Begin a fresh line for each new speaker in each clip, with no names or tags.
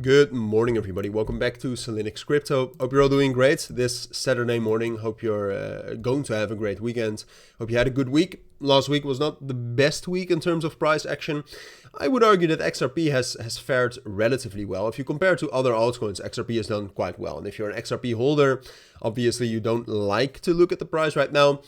Good morning, everybody. Welcome back to Cilinix Crypto. Hope you're all doing great this Saturday morning. Hope you're going to have a great weekend. Hope you had a good week. Last week was not the best week in terms of price action. I would argue that XRP has fared relatively well. If you compare to other altcoins, XRP has done quite well. And if you're an XRP holder, obviously you don't like to look at the price right now.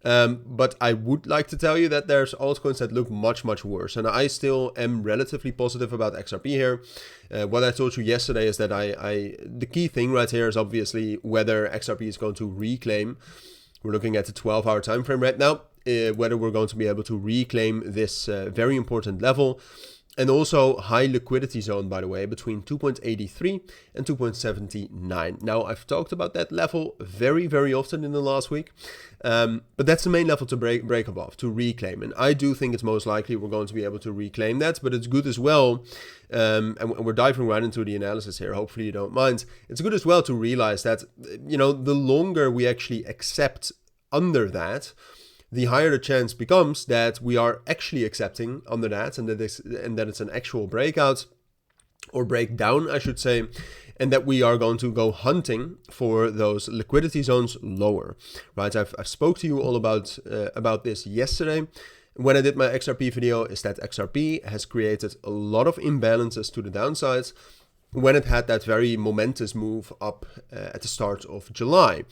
But I would like to tell you that there's altcoins that look much worse. And I still am relatively positive about XRP here. What I told you yesterday is that the key thing right here is obviously whether XRP is going to reclaim. We're looking at the 12-hour time frame right now. Whether we're going to be able to reclaim this very important level. And also high liquidity zone, by the way, between 2.83 and 2.79. Now, I've talked about that level very often in the last week. But that's the main level to break above, to reclaim. And I do think it's most likely we're going to be able to reclaim that. But it's good as well, and we're diving right into the analysis here. Hopefully you don't mind. It's good as well to realize that, you know, the longer we actually accept under that, the higher the chance becomes that we are actually accepting under that, and that it's an actual breakout or breakdown, I should say, and that we are going to go hunting for those liquidity zones lower, right? I've spoke to you all about this yesterday when I did my XRP video. Is that XRP has created a lot of imbalances to the downside when it had that very momentous move up at the start of July.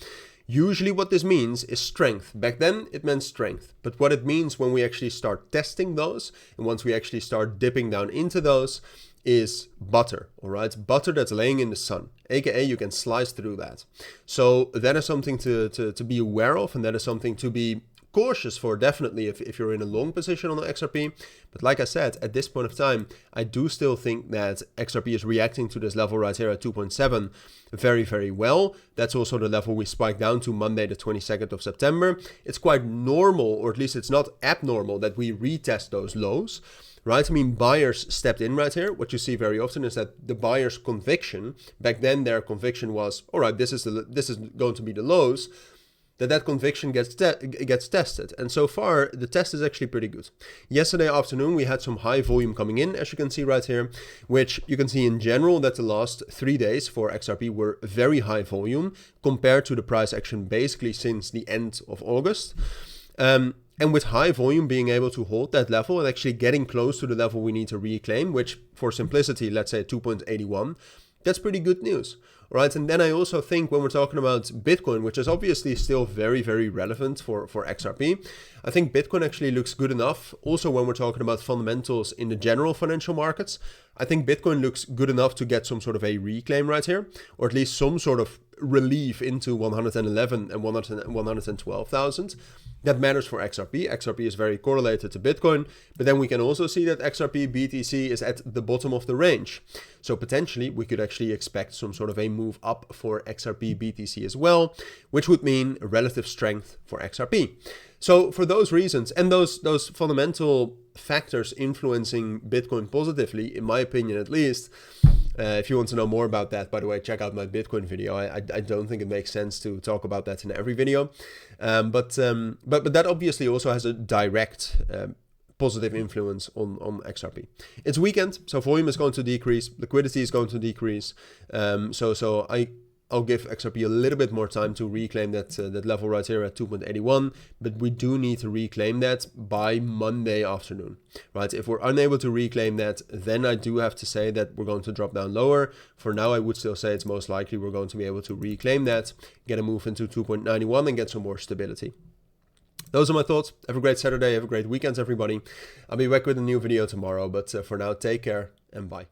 Usually what this means is strength. Back then it meant strength. But what it means when we actually start testing those, and once we actually start dipping down into those, is butter, all right? Butter that's laying in the sun, aka you can slice through that. So that is something to be aware of, and that is something to be cautious for, definitely, if you're in a long position on the XRP. But like I said, at this point of time, I do still think that XRP is reacting to this level right here at 2.7 very well. That's also the level we spiked down to Monday the 22nd of September. It's quite normal, or at least it's not abnormal, that we retest those lows, right? I mean, buyers stepped in right here. What you see very often is that the buyer's conviction, back then their conviction was, all right, this is going to be the lows, that conviction gets tested. And so far, the test is actually pretty good. Yesterday afternoon, we had some high volume coming in, as you can see right here, which you can see in general that the last 3 days for XRP were very high volume compared to the price action basically since the end of August. And with high volume being able to hold that level and actually getting close to the level we need to reclaim, which for simplicity, let's say 2.81, that's pretty good news. Right, and then I also think when we're talking about Bitcoin, which is obviously still very relevant for XRP, I think Bitcoin actually looks good enough. Also, when we're talking about fundamentals in the general financial markets, I think Bitcoin looks good enough to get some sort of a reclaim right here, or at least some sort of relief into 111 and 112,000. That matters for XRP. XRP is very correlated to Bitcoin, but then we can also see that XRP BTC is at the bottom of the range. So potentially we could actually expect some sort of a move up for XRP BTC as well, which would mean relative strength for XRP. So for those reasons, and those fundamental factors influencing Bitcoin positively, in my opinion at least, if you want to know more about that, by the way, check out my Bitcoin video. I don't think it makes sense to talk about that in every video. But that obviously also has a direct positive influence on XRP. It's weekend, so volume is going to decrease, liquidity is going to decrease. So I'll give XRP a little bit more time to reclaim that level right here at 2.81, but we do need to reclaim that by Monday afternoon, right? If we're unable to reclaim that, then I do have to say that we're going to drop down lower. For now, I would still say it's most likely we're going to be able to reclaim that, get a move into 2.91 and get some more stability. Those are my thoughts. Have a great Saturday. Have a great weekend, everybody. I'll be back with a new video tomorrow, but for now, take care and bye.